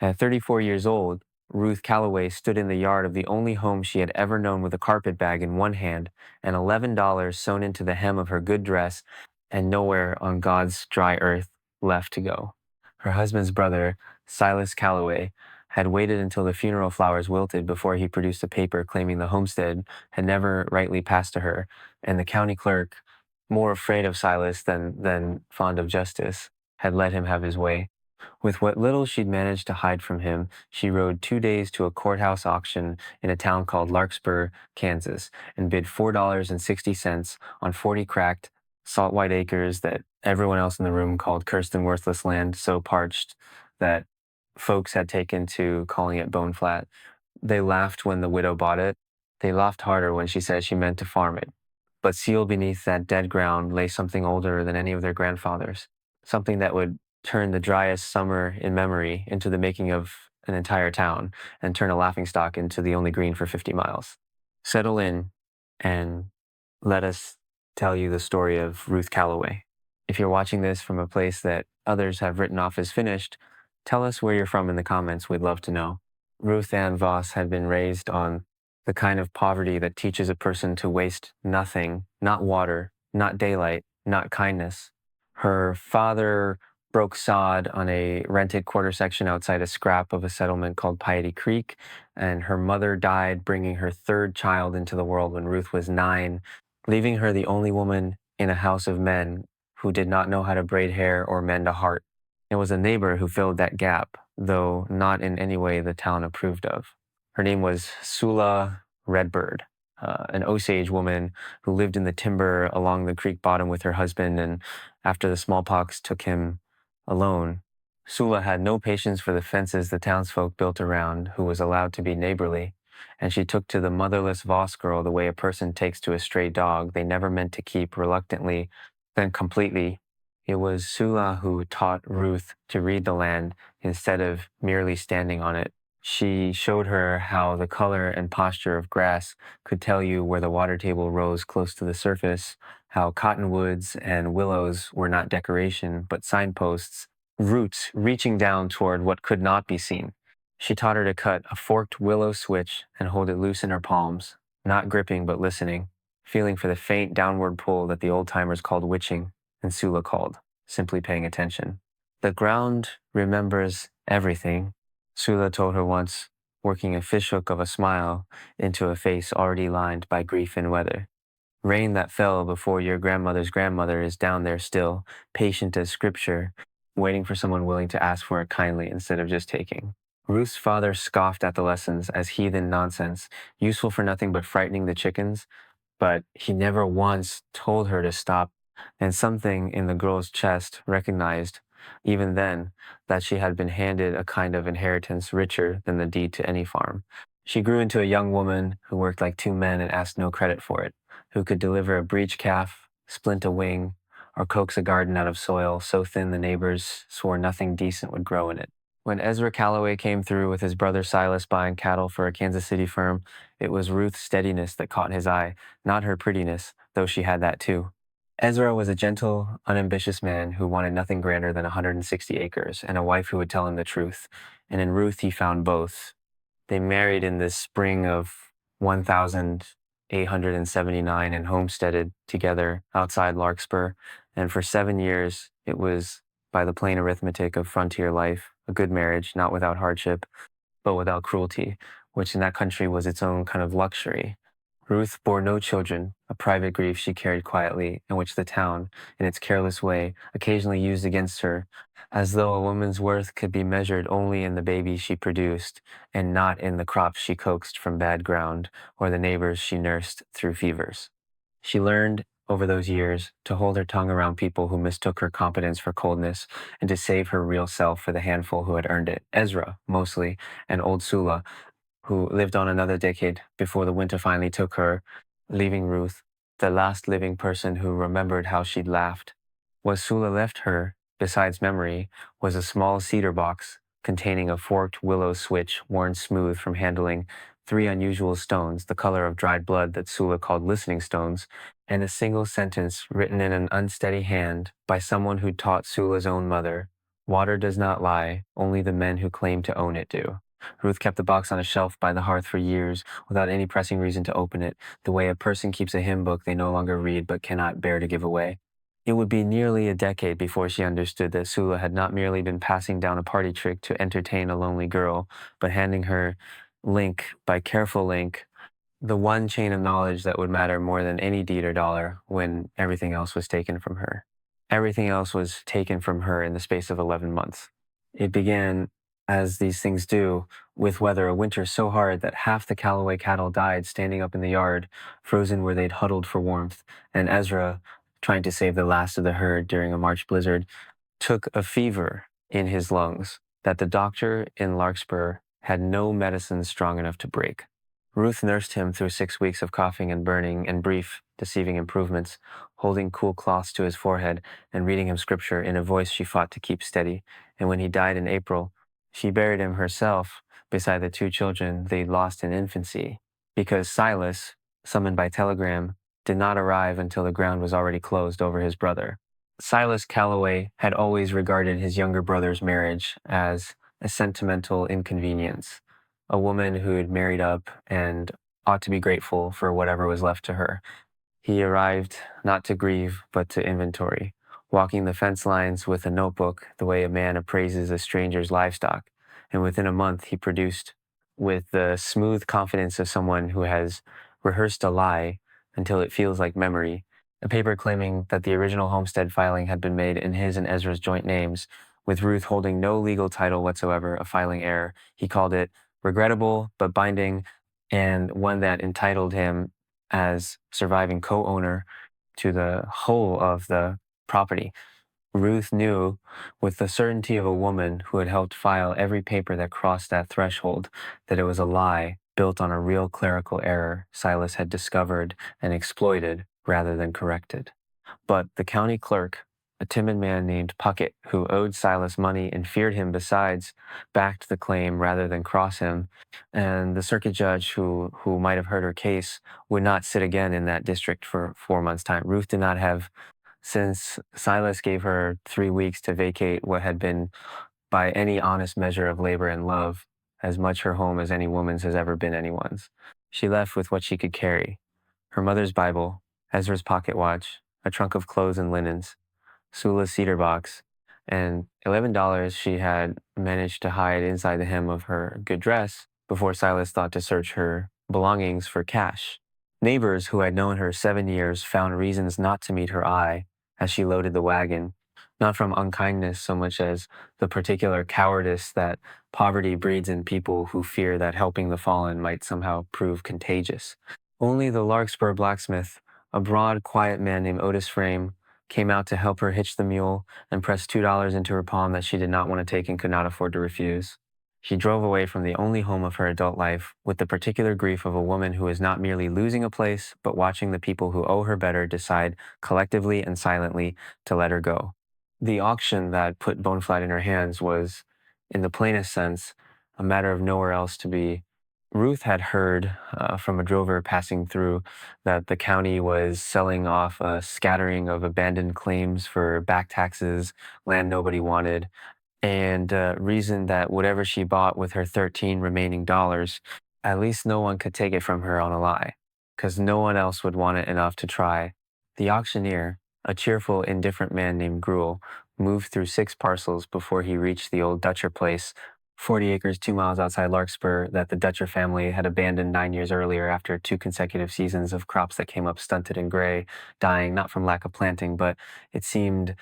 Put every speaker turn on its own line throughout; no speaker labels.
At 34 years old, Ruth Calloway stood in the yard of the only home she had ever known with a carpet bag in one hand and $11 sewn into the hem of her good dress and nowhere on God's dry earth left to go. Her husband's brother, Silas Calloway, had waited until the funeral flowers wilted before he produced a paper claiming the homestead had never rightly passed to her, and the county clerk, more afraid of Silas than fond of justice, had let him have his way. With what little she'd managed to hide from him, she rode 2 days to a courthouse auction in a town called Larkspur, Kansas, and bid $4.60 on 40 cracked, salt white acres that everyone else in the room called cursed and worthless land so parched that folks had taken to calling it bone flat. They laughed when the widow bought it. They laughed harder when she said she meant to farm it. But sealed beneath that dead ground lay something older than any of their grandfathers, something that would turn the driest summer in memory into the making of an entire town and turn a laughingstock into the only green for 50 miles. Settle in and let us tell you the story of Ruth Calloway. If you're watching this from a place that others have written off as finished, tell us where you're from in the comments. We'd love to know. Ruth Ann Voss had been raised on the kind of poverty that teaches a person to waste nothing, not water, not daylight, not kindness. Her father broke sod on a rented quarter section outside a scrap of a settlement called Piety Creek, and her mother died bringing her third child into the world when Ruth was 9, leaving her the only woman in a house of men who did not know how to braid hair or mend a heart. It was a neighbor who filled that gap, though not in any way the town approved of. Her name was Sula Redbird, an Osage woman who lived in the timber along the creek bottom with her husband, and after the smallpox took him alone, Sula had no patience for the fences the townsfolk built around who was allowed to be neighborly, and she took to the motherless Voss girl the way a person takes to a stray dog they never meant to keep, reluctantly, then completely. It was Sula who taught Ruth to read the land instead of merely standing on it. She showed her how the color and posture of grass could tell you where the water table rose close to the surface, how cottonwoods and willows were not decoration, but signposts, roots reaching down toward what could not be seen. She taught her to cut a forked willow switch and hold it loose in her palms, not gripping but listening, feeling for the faint downward pull that the old-timers called witching, and Sula called simply paying attention. The ground remembers everything, Sula told her once, working a fishhook of a smile into a face already lined by grief and weather. Rain that fell before your grandmother's grandmother is down there still, patient as scripture, waiting for someone willing to ask for it kindly instead of just taking. Ruth's father scoffed at the lessons as heathen nonsense, useful for nothing but frightening the chickens, but he never once told her to stop, and something in the girl's chest recognized, even then, that she had been handed a kind of inheritance richer than the deed to any farm. She grew into a young woman who worked like 2 men and asked no credit for it, who could deliver a breech calf, splint a wing, or coax a garden out of soil so thin the neighbors swore nothing decent would grow in it. When Ezra Calloway came through with his brother Silas buying cattle for a Kansas City firm, it was Ruth's steadiness that caught his eye, not her prettiness, though she had that too. Ezra was a gentle, unambitious man who wanted nothing grander than 160 acres and a wife who would tell him the truth, and in Ruth he found both. They married in the spring of 1879 and homesteaded together outside Larkspur, and for 7 years it was, by the plain arithmetic of frontier life, a good marriage, not without hardship, but without cruelty, which in that country was its own kind of luxury. Ruth bore no children, a private grief she carried quietly, and which the town, in its careless way, occasionally used against her, as though a woman's worth could be measured only in the babies she produced, and not in the crops she coaxed from bad ground, or the neighbors she nursed through fevers. She learned, over those years, to hold her tongue around people who mistook her competence for coldness, and to save her real self for the handful who had earned it. Ezra, mostly, and old Sula, who lived on another decade before the winter finally took her, leaving Ruth, the last living person who remembered how she'd laughed. What Sula left her, besides memory, was a small cedar box containing a forked willow switch worn smooth from handling 3 unusual stones, the color of dried blood that Sula called listening stones, and a single sentence written in an unsteady hand by someone who taught Sula's own mother, Water does not lie, only the men who claim to own it do. Ruth kept the box on a shelf by the hearth for years without any pressing reason to open it, the way a person keeps a hymn book they no longer read but cannot bear to give away. It would be nearly a decade before she understood that Sula had not merely been passing down a party trick to entertain a lonely girl, but handing her link by careful link the one chain of knowledge that would matter more than any deed or dollar when everything else was taken from her. Everything else was taken from her in the space of 11 months. It began, as these things do, with weather, a winter so hard that half the Callaway cattle died standing up in the yard, frozen where they'd huddled for warmth, and Ezra, trying to save the last of the herd during a March blizzard, took a fever in his lungs that the doctor in Larkspur had no medicine strong enough to break. Ruth nursed him through 6 weeks of coughing and burning and brief, deceiving improvements, holding cool cloths to his forehead and reading him scripture in a voice she fought to keep steady. And when he died in April, she buried him herself beside the two children they'd lost in infancy, because Silas, summoned by telegram, did not arrive until the ground was already closed over his brother. Silas Calloway had always regarded his younger brother's marriage as a sentimental inconvenience, a woman who had married up and ought to be grateful for whatever was left to her. He arrived not to grieve, but to inventory, walking the fence lines with a notebook the way a man appraises a stranger's livestock. And within a month, he produced, with the smooth confidence of someone who has rehearsed a lie until it feels like memory, a paper claiming that the original homestead filing had been made in his and Ezra's joint names, with Ruth holding no legal title whatsoever, a filing error. He called it regrettable but binding, and one that entitled him as surviving co-owner to the whole of the property. Ruth knew, with the certainty of a woman who had helped file every paper that crossed that threshold, that it was a lie built on a real clerical error Silas had discovered and exploited rather than corrected. But the county clerk, a timid man named Puckett, who owed Silas money and feared him besides, backed the claim rather than cross him, and the circuit judge who might have heard her case would not sit again in that district for 4 months' time. Ruth did not have, since Silas gave her 3 weeks to vacate what had been, by any honest measure of labor and love, as much her home as any woman's has ever been anyone's. She left with what she could carry: her mother's Bible, Ezra's pocket watch, a trunk of clothes and linens, Sula's cedar box, and $11 she had managed to hide inside the hem of her good dress before Silas thought to search her belongings for cash. Neighbors who had known her 7 years found reasons not to meet her eye as she loaded the wagon, not from unkindness so much as the particular cowardice that poverty breeds in people who fear that helping the fallen might somehow prove contagious. Only the Larkspur blacksmith, a broad, quiet man named Otis Frame, came out to help her hitch the mule and pressed $2 into her palm that she did not want to take and could not afford to refuse. She drove away from the only home of her adult life with the particular grief of a woman who is not merely losing a place, but watching the people who owe her better decide collectively and silently to let her go. The auction that put Boneflat in her hands was, in the plainest sense, a matter of nowhere else to be. Ruth had heard from a drover passing through that the county was selling off a scattering of abandoned claims for back taxes, land nobody wanted, and reasoned that whatever she bought with her 13 remaining dollars, at least no one could take it from her on a lie, because no one else would want it enough to try. The auctioneer, a cheerful, indifferent man named Gruel, moved through 6 parcels before he reached the old Dutcher place, 40 acres 2 miles outside Larkspur, that the Dutcher family had abandoned 9 years earlier after 2 consecutive seasons of crops that came up stunted and gray, dying not from lack of planting, but it seemed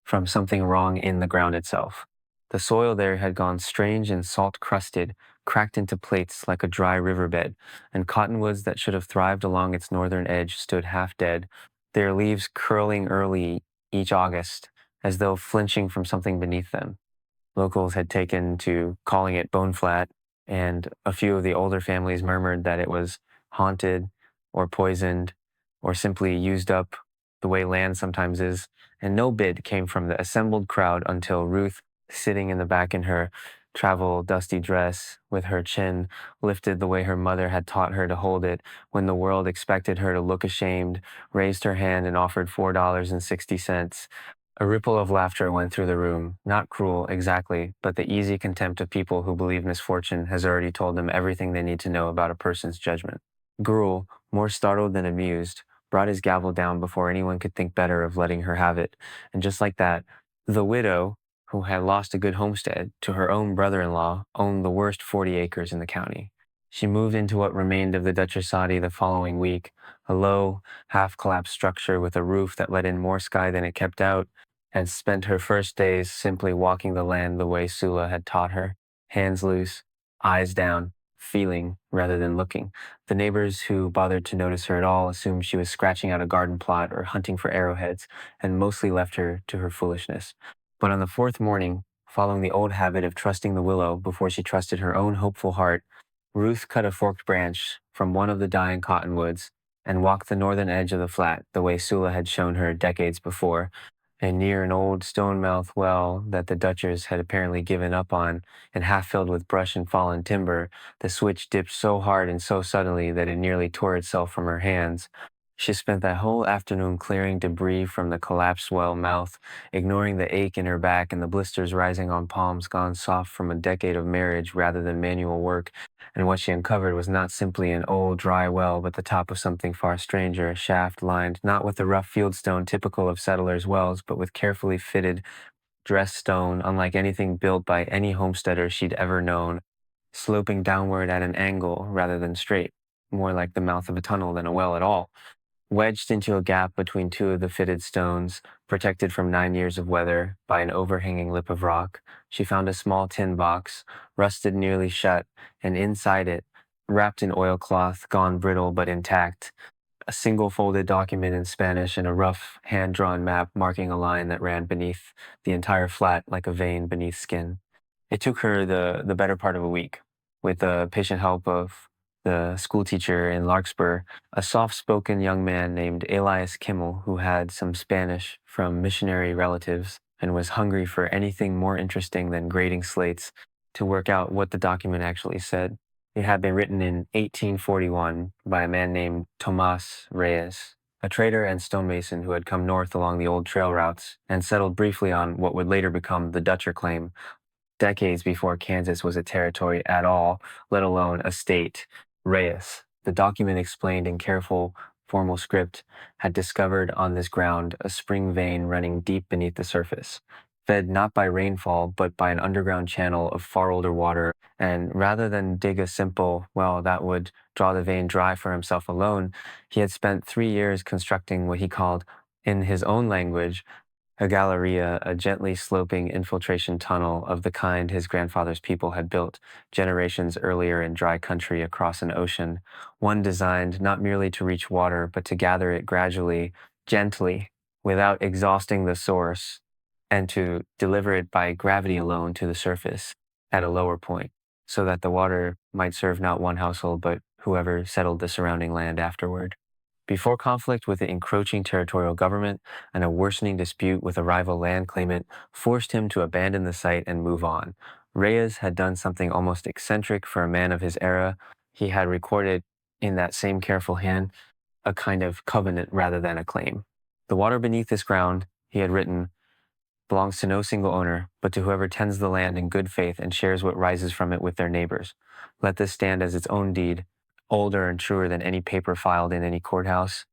from something wrong in the ground itself. The soil there had gone strange and salt-crusted, cracked into plates like a dry riverbed, and cottonwoods that should have thrived along its northern edge stood half dead, their leaves curling early each August, as though flinching from something beneath them. Locals had taken to calling it Boneflat, and a few of the older families murmured that it was haunted or poisoned or simply used up the way land sometimes is, and no bid came from the assembled crowd until Ruth, sitting in the back in her travel dusty dress with her chin lifted the way her mother had taught her to hold it when the world expected her to look ashamed, raised her hand and offered $4.60, A ripple of laughter went through the room, not cruel exactly, but the easy contempt of people who believe misfortune has already told them everything they need to know about a person's judgment. Gruel, more startled than amused, brought his gavel down before anyone could think better of letting her have it, and just like that, the widow, who had lost a good homestead to her own brother-in-law, owned the worst 40 acres in the county. She moved into what remained of the Duchessati the following week, a low, half-collapsed structure with a roof that let in more sky than it kept out, and spent her first days simply walking the land the way Sula had taught her, hands loose, eyes down, feeling rather than looking. The neighbors who bothered to notice her at all assumed she was scratching out a garden plot or hunting for arrowheads, and mostly left her to her foolishness. But on the fourth morning, following the old habit of trusting the willow before she trusted her own hopeful heart, Ruth cut a forked branch from one of the dying cottonwoods and walked the northern edge of the flat the way Sula had shown her decades before, and near an old stone-mouthed well that the Dutchers had apparently given up on and half filled with brush and fallen timber, the switch dipped so hard and so suddenly that it nearly tore itself from her hands. She spent that whole afternoon clearing debris from the collapsed well mouth, ignoring the ache in her back and the blisters rising on palms gone soft from a decade of marriage rather than manual work, and what she uncovered was not simply an old dry well, but the top of something far stranger, a shaft lined not with the rough fieldstone typical of settlers' wells, but with carefully fitted dressed stone, unlike anything built by any homesteader she'd ever known, sloping downward at an angle rather than straight, more like the mouth of a tunnel than a well at all. Wedged into a gap between two of the fitted stones, protected from 9 years of weather by an overhanging lip of rock, she found a small tin box, rusted nearly shut, and inside it, wrapped in oilcloth, gone brittle but intact, a single folded document in Spanish and a rough hand-drawn map marking a line that ran beneath the entire flat like a vein beneath skin. It took her the better part of a week, with the patient help of the schoolteacher in Larkspur, a soft-spoken young man named Elias Kimmel who had some Spanish from missionary relatives and was hungry for anything more interesting than grading slates to work out what the document actually said. It had been written in 1841 by a man named Tomas Reyes, a trader and stonemason who had come north along the old trail routes and settled briefly on what would later become the Dutcher claim, decades before Kansas was a territory at all, let alone a state. Reyes, the document explained in careful, formal script, had discovered on this ground a spring vein running deep beneath the surface, fed not by rainfall but by an underground channel of far older water, and rather than dig a simple well that would draw the vein dry for himself alone, he had spent 3 years constructing what he called, in his own language, a galleria, a gently sloping infiltration tunnel of the kind his grandfather's people had built generations earlier in dry country across an ocean, one designed not merely to reach water, but to gather it gradually, gently, without exhausting the source, and to deliver it by gravity alone to the surface at a lower point, so that the water might serve not one household, but whoever settled the surrounding land afterward. Before conflict with the encroaching territorial government and a worsening dispute with a rival land claimant forced him to abandon the site and move on, Reyes had done something almost eccentric for a man of his era. He had recorded in that same careful hand a kind of covenant rather than a claim. The water beneath this ground, he had written, belongs to no single owner, but to whoever tends the land in good faith and shares what rises from it with their neighbors. Let this stand as its own deed, older and truer than any paper filed in any courthouse.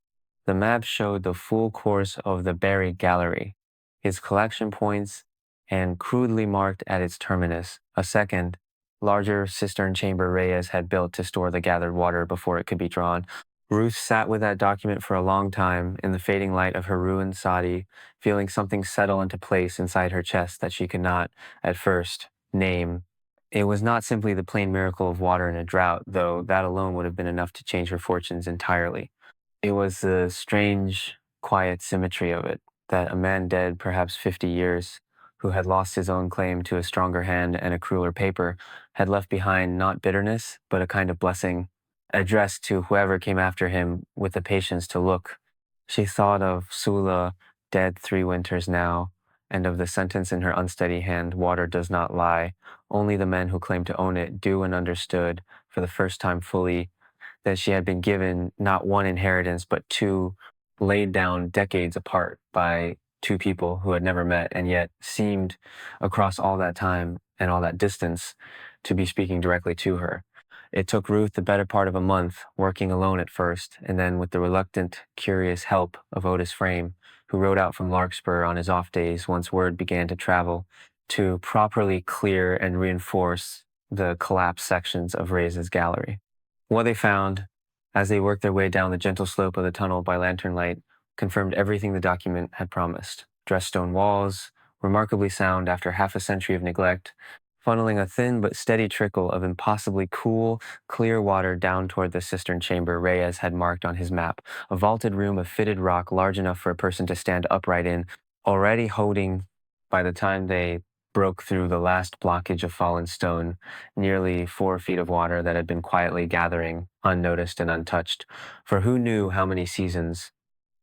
The map showed the full course of the buried gallery, its collection points, and crudely marked at its terminus, a second, larger cistern chamber Reyes had built to store the gathered water before it could be drawn. Ruth sat with that document for a long time in the fading light of her ruined sadi, feeling something settle into place inside her chest that she could not, at first, name. It was not simply the plain miracle of water in a drought, though that alone would have been enough to change her fortunes entirely. It was the strange, quiet symmetry of it, that a man dead perhaps 50 years, who had lost his own claim to a stronger hand and a crueler paper, had left behind not bitterness, but a kind of blessing, addressed to whoever came after him with the patience to look. She thought of Sula, dead 3 winters now, and of the sentence in her unsteady hand, water does not lie, only the men who claim to own it do, and understood, for the first time fully, that she had been given not one inheritance, but two, laid down decades apart by two people who had never met and yet seemed, across all that time and all that distance, to be speaking directly to her. It took Ruth the better part of a month, working alone at first, and then with the reluctant, curious help of Otis Frame, who rode out from Larkspur on his off days once word began to travel, to properly clear and reinforce the collapsed sections of Reyes's gallery. What they found, as they worked their way down the gentle slope of the tunnel by lantern light, confirmed everything the document had promised. Dressed stone walls, remarkably sound after half a century of neglect, funneling a thin but steady trickle of impossibly cool, clear water down toward the cistern chamber Reyes had marked on his map, a vaulted room of fitted rock large enough for a person to stand upright in, already holding, by the time they broke through the last blockage of fallen stone, nearly 4 feet of water that had been quietly gathering, unnoticed and untouched, for who knew how many seasons.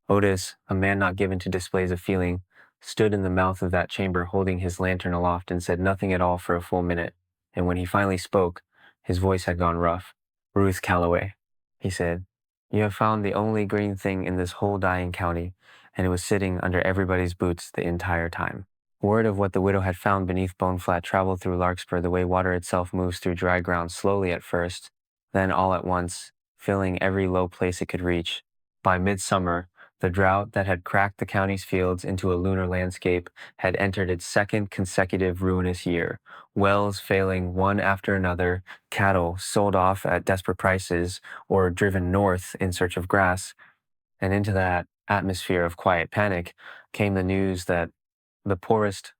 Otis, a man not given to displays of feeling, stood in the mouth of that chamber holding his lantern aloft and said nothing at all for a full minute, and when he finally spoke, his voice had gone rough. "Ruth Calloway," he said, "you have found the only green thing in this whole dying county, and it was sitting under everybody's boots the entire time." Word of what the widow had found beneath Bone Flat traveled through Larkspur the way water itself moves through dry ground, slowly at first, then all at once, filling every low place it could reach. By midsummer, the drought that had cracked the county's fields into a lunar landscape had entered its second consecutive ruinous year, wells failing one after another, cattle sold off at desperate prices or driven north in search of grass, and into that atmosphere of quiet panic came the news that the poorest,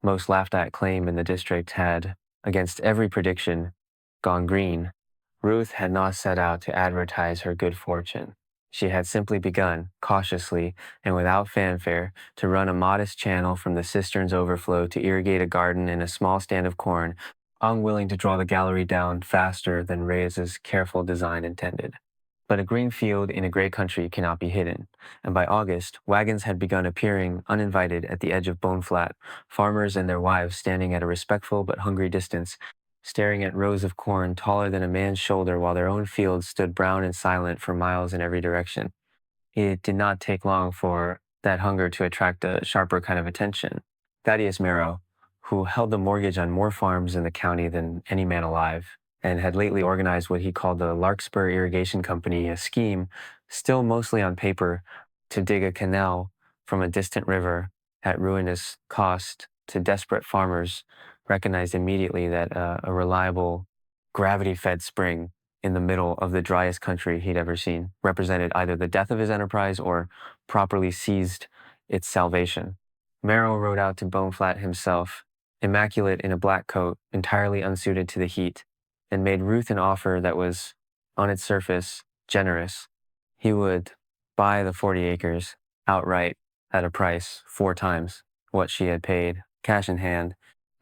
most laughed at claim in the district had, against every prediction, gone green. Ruth had not set out to advertise her good fortune. She had simply begun, cautiously and without fanfare, to run a modest channel from the cistern's overflow to irrigate a garden and a small stand of corn, unwilling to draw the gallery down faster than Reyes's careful design intended. But a green field in a great country cannot be hidden, and by August, wagons had begun appearing uninvited at the edge of Bone Flat, farmers and their wives standing at a respectful but hungry distance, staring at rows of corn taller than a man's shoulder while their own fields stood brown and silent for miles in every direction. It did not take long for that hunger to attract a sharper kind of attention. Thaddeus Merrow, who held the mortgage on more farms in the county than any man alive, and had lately organized what he called the Larkspur Irrigation Company, a scheme, still mostly on paper, to dig a canal from a distant river at ruinous cost to desperate farmers, recognized immediately that a reliable, gravity-fed spring in the middle of the driest country he'd ever seen represented either the death of his enterprise or properly seized its salvation. Merrow rode out to Bone Flat himself, immaculate in a black coat, entirely unsuited to the heat, and made Ruth an offer that was, on its surface, generous. He would buy the 40 acres outright at a price 4 times what she had paid, cash in hand,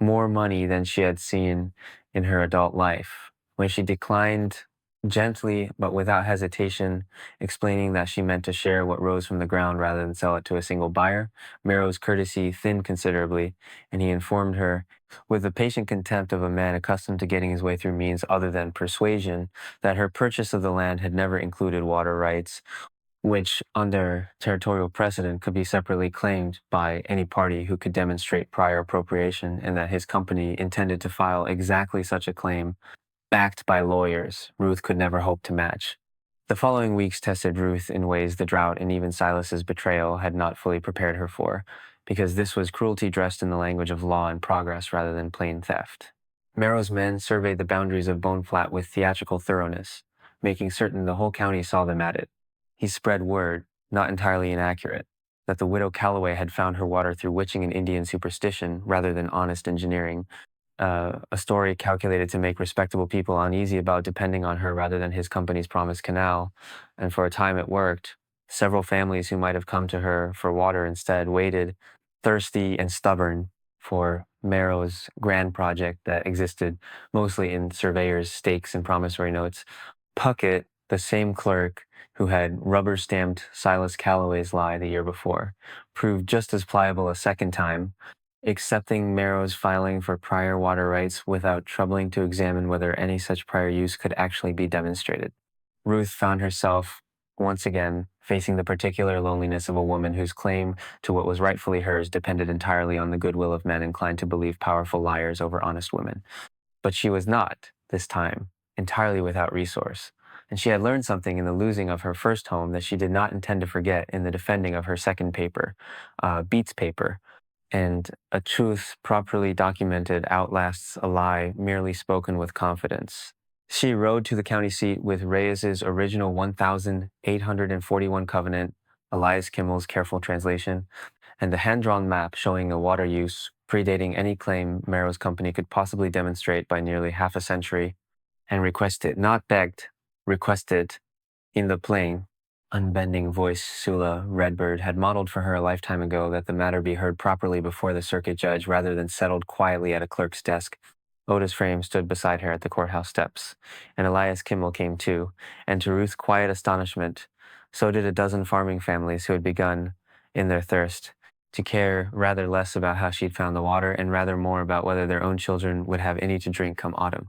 more money than she had seen in her adult life. When she declined gently but without hesitation, explaining that she meant to share what rose from the ground rather than sell it to a single buyer, Merrow's courtesy thinned considerably, and he informed her, with the patient contempt of a man accustomed to getting his way through means other than persuasion, that her purchase of the land had never included water rights, which, under territorial precedent, could be separately claimed by any party who could demonstrate prior appropriation, and that his company intended to file exactly such a claim, backed by lawyers Ruth could never hope to match. The following weeks tested Ruth in ways the drought and even Silas's betrayal had not fully prepared her for, because this was cruelty dressed in the language of law and progress rather than plain theft. Merrow's men surveyed the boundaries of Bone Flat with theatrical thoroughness, making certain the whole county saw them at it. He spread word, not entirely inaccurate, that the widow Calloway had found her water through witching and Indian superstition rather than honest engineering, a story calculated to make respectable people uneasy about depending on her rather than his company's promised canal, and for a time it worked. Several families who might have come to her for water instead waited, thirsty and stubborn, for Merrow's grand project that existed mostly in surveyors' stakes and promissory notes. Puckett, the same clerk who had rubber-stamped Silas Calloway's lie the year before, proved just as pliable a second time, accepting Merrow's filing for prior water rights without troubling to examine whether any such prior use could actually be demonstrated. Ruth found herself once again facing the particular loneliness of a woman whose claim to what was rightfully hers depended entirely on the goodwill of men inclined to believe powerful liars over honest women. But she was not, this time, entirely without resource, and she had learned something in the losing of her first home that she did not intend to forget in the defending of her second paper, Beats paper, and a truth properly documented outlasts a lie merely spoken with confidence. She rode to the county seat with Reyes's original 1,841 covenant, Elias Kimmel's careful translation, and the hand-drawn map showing a water use predating any claim Merrow's company could possibly demonstrate by nearly half a century, and requested, not begged, requested, in the plain, unbending voice Sula Redbird had modeled for her a lifetime ago that the matter be heard properly before the circuit judge rather than settled quietly at a clerk's desk. Otis Frame stood beside her at the courthouse steps, and Elias Kimmel came too, and to Ruth's quiet astonishment, so did a dozen farming families who had begun, in their thirst, to care rather less about how she'd found the water and rather more about whether their own children would have any to drink come autumn.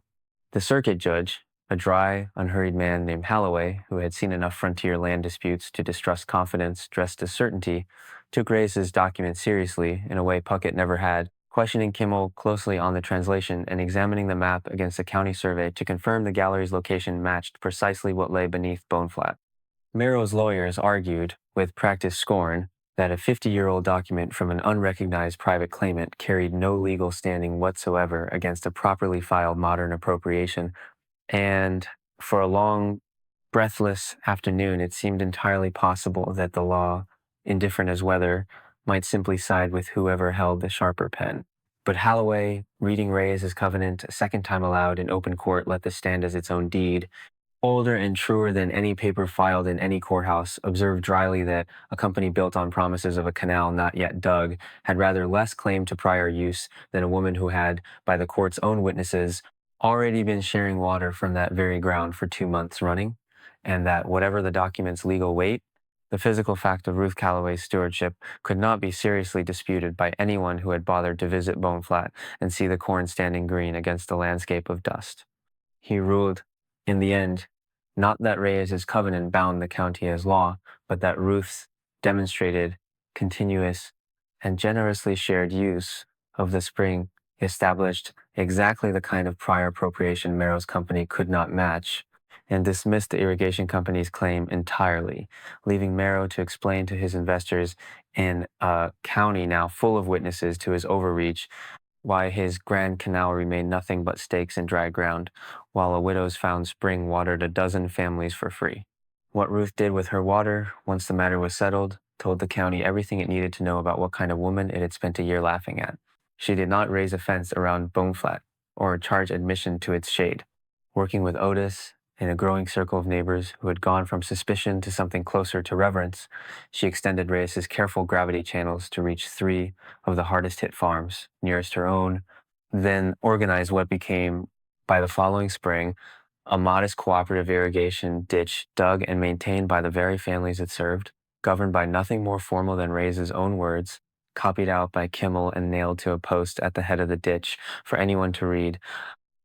The circuit judge, a dry, unhurried man named Halloway, who had seen enough frontier land disputes to distrust confidence dressed as certainty, took Reyes's document seriously in a way Puckett never had, questioning Kimmel closely on the translation and examining the map against a county survey to confirm the gallery's location matched precisely what lay beneath Boneflat. Merrow's lawyers argued, with practiced scorn, that a 50-year-old document from an unrecognized private claimant carried no legal standing whatsoever against a properly filed modern appropriation, and for a long, breathless afternoon it seemed entirely possible that the law, indifferent as weather, might simply side with whoever held the sharper pen. But Halloway, reading Reyes's covenant a second time aloud in open court, let this stand as its own deed, older and truer than any paper filed in any courthouse, observed dryly that a company built on promises of a canal not yet dug had rather less claim to prior use than a woman who had, by the court's own witnesses, already been sharing water from that very ground for 2 months running, and that whatever the document's legal weight, the physical fact of Ruth Calloway's stewardship could not be seriously disputed by anyone who had bothered to visit Boneflat and see the corn standing green against the landscape of dust. He ruled, in the end, not that Reyes's covenant bound the county as law, but that Ruth's demonstrated, continuous, and generously shared use of the spring established exactly the kind of prior appropriation Merrow's company could not match, and dismissed the irrigation company's claim entirely, leaving Merrow to explain to his investors in a county now full of witnesses to his overreach why his grand canal remained nothing but stakes and dry ground, while a widow's found spring watered a dozen families for free. What Ruth did with her water, once the matter was settled, told the county everything it needed to know about what kind of woman it had spent a year laughing at. She did not raise a fence around Boneflat, or charge admission to its shade. Working with Otis, in a growing circle of neighbors who had gone from suspicion to something closer to reverence, she extended Reyes's careful gravity channels to reach 3 of the hardest-hit farms nearest her own, then organized what became, by the following spring, a modest cooperative irrigation ditch dug and maintained by the very families it served, governed by nothing more formal than Reyes's own words, copied out by Kimmel and nailed to a post at the head of the ditch for anyone to read.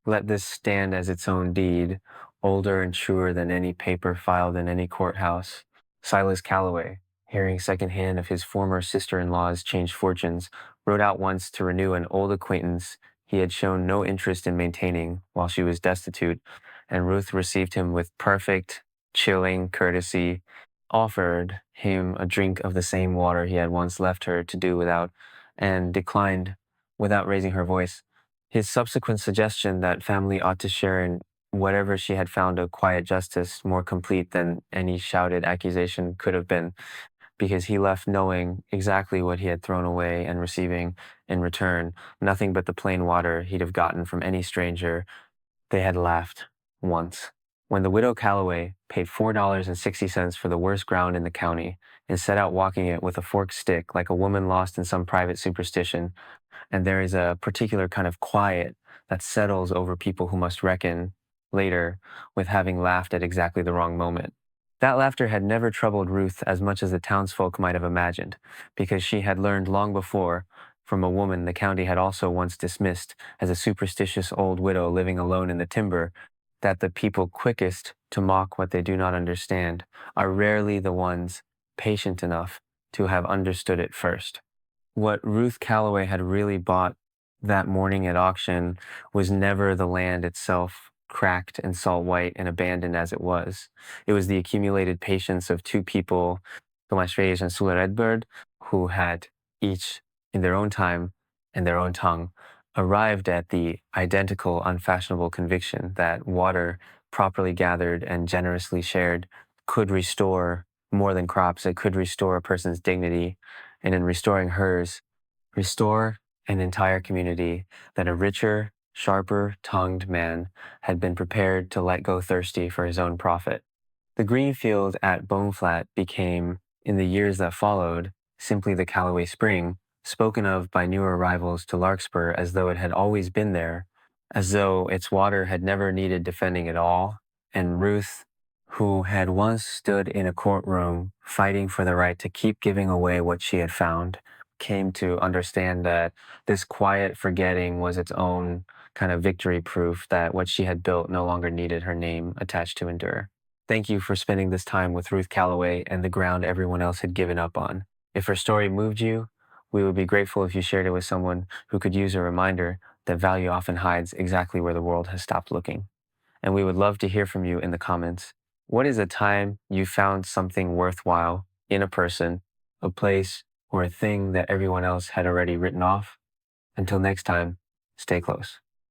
Let this stand as its own deed, older and truer than any paper filed in any courthouse. Silas Calloway, hearing secondhand of his former sister-in-law's changed fortunes, rode out once to renew an old acquaintance he had shown no interest in maintaining while she was destitute, and Ruth received him with perfect, chilling courtesy, offered him a drink of the same water he had once left her to do without, and declined without raising her voice. His subsequent suggestion that family ought to share in whatever she had found a quiet justice more complete than any shouted accusation could have been, because he left knowing exactly what he had thrown away and receiving, in return, nothing but the plain water he'd have gotten from any stranger. They had laughed once. When the widow Calloway paid $4.60 for the worst ground in the county and set out walking it with a forked stick like a woman lost in some private superstition, and there is a particular kind of quiet that settles over people who must reckon, later, with having laughed at exactly the wrong moment. That laughter had never troubled Ruth as much as the townsfolk might have imagined, because she had learned long before, from a woman the county had also once dismissed as a superstitious old widow living alone in the timber, that the people quickest to mock what they do not understand are rarely the ones patient enough to have understood it first. What Ruth Calloway had really bought that morning at auction was never the land itself, cracked and salt white and abandoned as it was. It was the accumulated patience of two people, Thomas Reyes and Sula Redbird, who had each, in their own time and their own tongue, arrived at the identical unfashionable conviction that water, properly gathered and generously shared, could restore more than crops. It could restore a person's dignity, and in restoring hers, restore an entire community that a richer, sharper tongued man had been prepared to let go thirsty for his own profit. The green field at Boneflat became, in the years that followed, simply the Callaway Spring, spoken of by new arrivals to Larkspur as though it had always been there, as though its water had never needed defending at all, and Ruth, who had once stood in a courtroom fighting for the right to keep giving away what she had found, came to understand that this quiet forgetting was its own kind of victory proof that what she had built no longer needed her name attached to endure. Thank you for spending this time with Ruth Calloway and the ground everyone else had given up on. If her story moved you, we would be grateful if you shared it with someone who could use a reminder that value often hides exactly where the world has stopped looking. And we would love to hear from you in the comments. What is a time you found something worthwhile in a person, a place, or a thing that everyone else had already written off? Until next time, stay close.